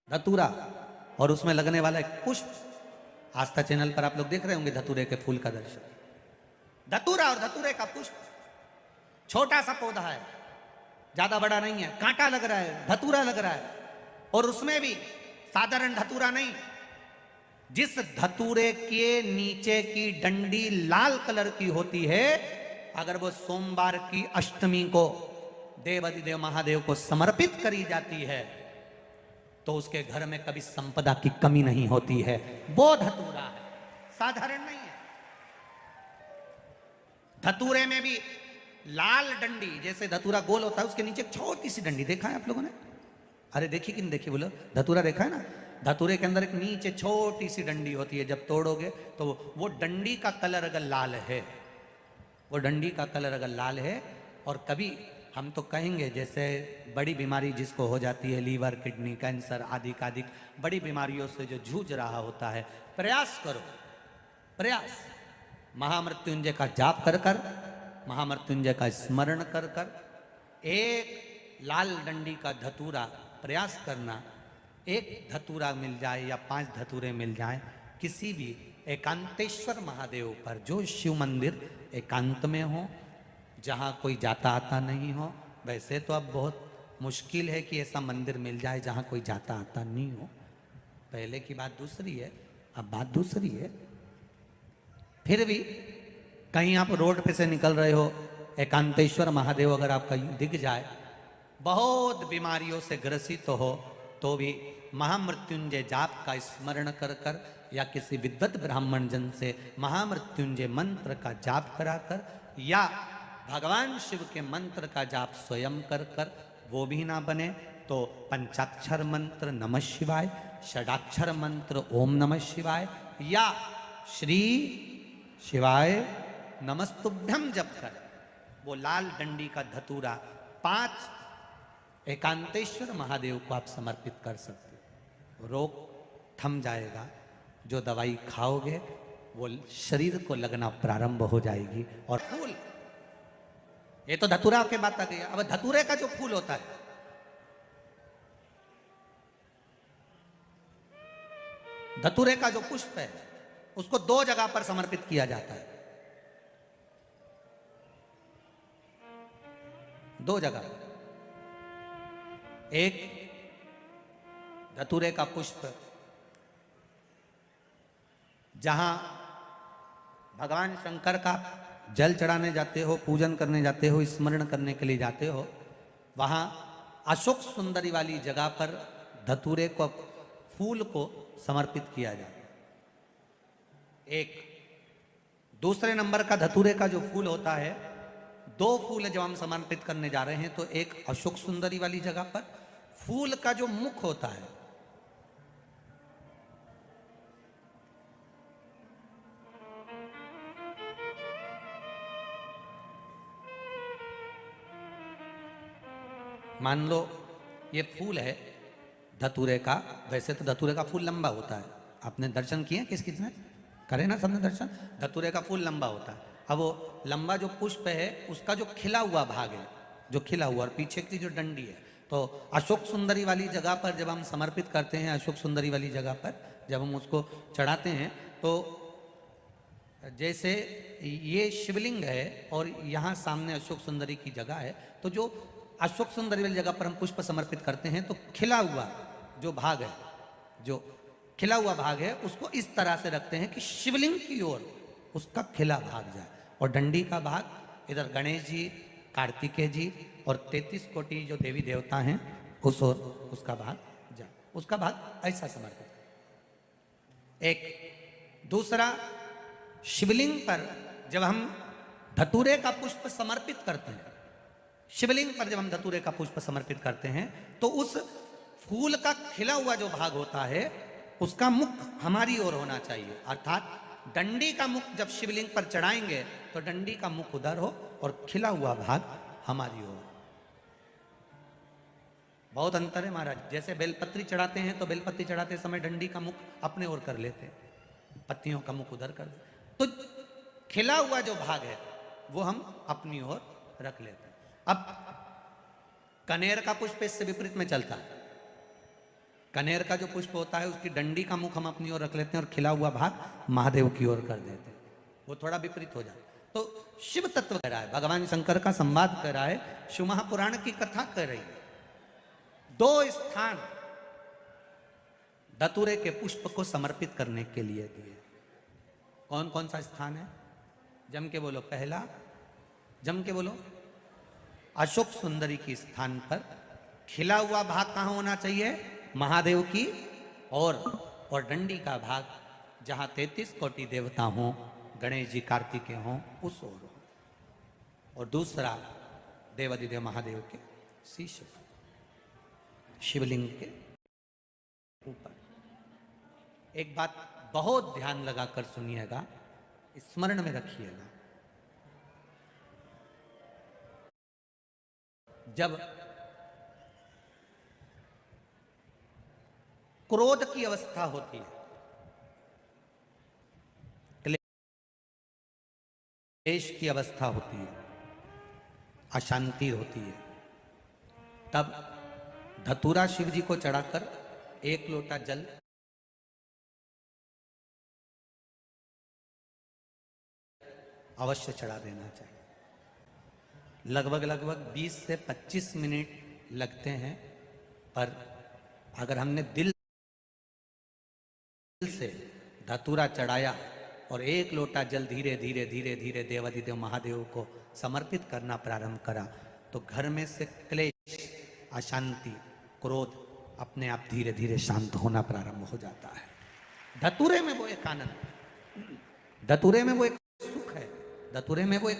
धतूरा और उसमें लगने वाला एक पुष्प। आस्था चैनल पर आप लोग देख रहे होंगे धतूरे के फूल का दर्शन। धतूरा और धतूरे का पुष्प, छोटा सा पौधा है, ज्यादा बड़ा नहीं है, कांटा लग रहा है, धतूरा लग रहा है। और उसमें भी साधारण धतूरा नहीं, जिस धतूरे के नीचे की डंडी लाल कलर की होती है, अगर वो सोमवार की अष्टमी को देवाधिदेव महादेव को समर्पित करी जाती है तो उसके घर में कभी संपदा की कमी नहीं होती है। वो धतूरा है, साधारण नहीं है। धतूरे में भी लाल डंडी, जैसे धतूरा गोल होता है उसके नीचे एक छोटी सी डंडी, देखा है आप लोगों ने? अरे देखी कि नहीं देखी बोलो? धतूरा देखा है ना? धतूरे के अंदर एक नीचे छोटी सी डंडी होती है, जब तोड़ोगे तो वो डंडी का कलर अगर लाल है, वो डंडी का कलर अगर लाल है, और कभी हम तो कहेंगे जैसे बड़ी बीमारी जिसको हो जाती है, लीवर, किडनी, कैंसर आदि आदि बड़ी बीमारियों से जो जूझ रहा होता है, प्रयास करो, प्रयास महामृत्युंजय का जाप कर कर, महामृत्युंजय का स्मरण कर कर, एक लाल डंडी का धतूरा प्रयास करना, एक धतूरा मिल जाए या 5 धतूरे मिल जाए किसी भी एकांतेश्वर महादेव पर, जो शिव मंदिर एकांत में हो, जहाँ कोई जाता आता नहीं हो। वैसे तो अब बहुत मुश्किल है कि ऐसा मंदिर मिल जाए जहाँ कोई जाता आता नहीं हो, पहले की बात दूसरी है, अब बात दूसरी है। फिर भी कहीं आप रोड पे से निकल रहे हो, एकांतेश्वर महादेव अगर आपका दिख जाए, बहुत बीमारियों से ग्रसित हो, तो भी महामृत्युंजय जाप का स्मरण कर कर या किसी विद्वत ब्राह्मण जन से महामृत्युंजय मंत्र का जाप कराकर या भगवान शिव के मंत्र का जाप स्वयं कर कर, वो भी ना बने तो पंचाक्षर मंत्र नमः शिवाय, षडाक्षर मंत्र ओम नमः शिवाय या श्री शिवाय नमस्तुभ्यम जप कर वो लाल डंडी का धतूरा 5 एकांतेश्वर महादेव को आप समर्पित कर सकते हो। रोग थम जाएगा, जो दवाई खाओगे वो शरीर को लगना प्रारंभ हो जाएगी। और फूल, ये तो धतूरा के बात आ गई। अब धतूरे का जो फूल होता है, धतूरे का जो पुष्प है, उसको 2 जगह पर समर्पित किया जाता है, 2 जगह। एक धतूरे का पुष्प जहां भगवान शंकर का जल चढ़ाने जाते हो, पूजन करने जाते हो, स्मरण करने के लिए जाते हो, वहां अशोक सुंदरी वाली जगह पर धतूरे को, फूल को समर्पित किया जाता है। एक दूसरे नंबर का धतूरे का जो फूल होता है, 2 फूल जब हम समर्पित करने जा रहे हैं तो एक अशोक सुंदरी वाली जगह पर फूल का जो मुख होता है, मान लो ये फूल है धतूरे का। वैसे तो धतूरे का फूल लंबा होता है, आपने दर्शन किए किस किसने करे ना, सबने दर्शन। धतूरे का फूल लंबा होता है। अब वो लंबा जो पुष्प है उसका जो खिला हुआ भाग है, जो खिला हुआ, और पीछे की जो डंडी है, तो अशोक सुंदरी वाली जगह पर जब हम समर्पित करते हैं, अशोक सुंदरी वाली जगह पर जब हम उसको चढ़ाते हैं, तो जैसे ये शिवलिंग है और यहाँ सामने अशोक सुंदरी की जगह है, तो जो अशोक सुंदरी वाली जगह पर हम पुष्प समर्पित करते हैं तो खिला हुआ जो भाग है, जो खिला हुआ भाग है, उसको इस तरह से रखते हैं कि शिवलिंग की ओर उसका खिला भाग जाए, और डंडी का भाग इधर गणेश जी, कार्तिकेय जी और 33 कोटि जो देवी देवता हैं उस ओर उसका भाग जाए, उसका भाग ऐसा समर्पित। एक दूसरा, शिवलिंग पर जब हम धतूरे का पुष्प समर्पित करते हैं, शिवलिंग पर जब हम धतूरे का पुष्प समर्पित करते हैं तो उस फूल का खिला हुआ जो भाग होता है उसका मुख हमारी ओर होना चाहिए। अर्थात डंडी का मुख जब शिवलिंग पर चढ़ाएंगे तो डंडी का मुख उधर हो और खिला हुआ भाग हमारी ओर। बहुत अंतर है महाराज। जैसे बेलपत्री चढ़ाते हैं तो बेलपत्री चढ़ाते समय डंडी का मुख अपने ओर कर लेते हैं, पत्तियों का मुख उधर कर देते, तो खिला हुआ जो भाग है वो हम अपनी ओर रख लेते हैं। अब कनेर का पुष्प इससे विपरीत में चलता है। कनेर का जो पुष्प होता है उसकी डंडी का मुख हम अपनी ओर रख लेते हैं और खिला हुआ भाग महादेव की ओर कर देते हैं, वो थोड़ा विपरीत हो जाता। तो शिव तत्व कह रहा है, भगवान शंकर का संवाद कर रहा है, शिव महापुराण की कथा कर रही है। 2 स्थान धतूरे के पुष्प को समर्पित करने के लिए दिए। कौन कौन सा स्थान है? जम के बोलो, पहला जम के बोलो, अशोक सुंदरी की स्थान पर खिला हुआ भाग कहां होना चाहिए? महादेव की और डंडी का भाग जहां 33 कोटि देवता हों, गणेश जी कार्तिकेय हों, उस ओर हो। और दूसरा देवादिदेव महादेव के शीश पर, शिवलिंग के ऊपर। एक बात बहुत ध्यान लगाकर सुनिएगा, स्मरण में रखिएगा। जब क्रोध की अवस्था होती है, क्लेश की अवस्था होती है, अशांति होती है, तब धतूरा शिव जी को चढ़ाकर 1 लोटा जल अवश्य चढ़ा देना चाहिए। लगभग 20 से 25 मिनट लगते हैं, पर अगर हमने दिल से धतूरा चढ़ाया और 1 लोटा जल धीरे धीरे धीरे धीरे देवादिदेव महादेव को समर्पित करना प्रारंभ करा, तो घर में से क्लेश, अशांति, क्रोध अपने आप धीरे धीरे शांत होना प्रारंभ हो जाता है। धतूरे में वो एक आनंद, धतूरे में वो एक सुख है, धतूरे में वो एक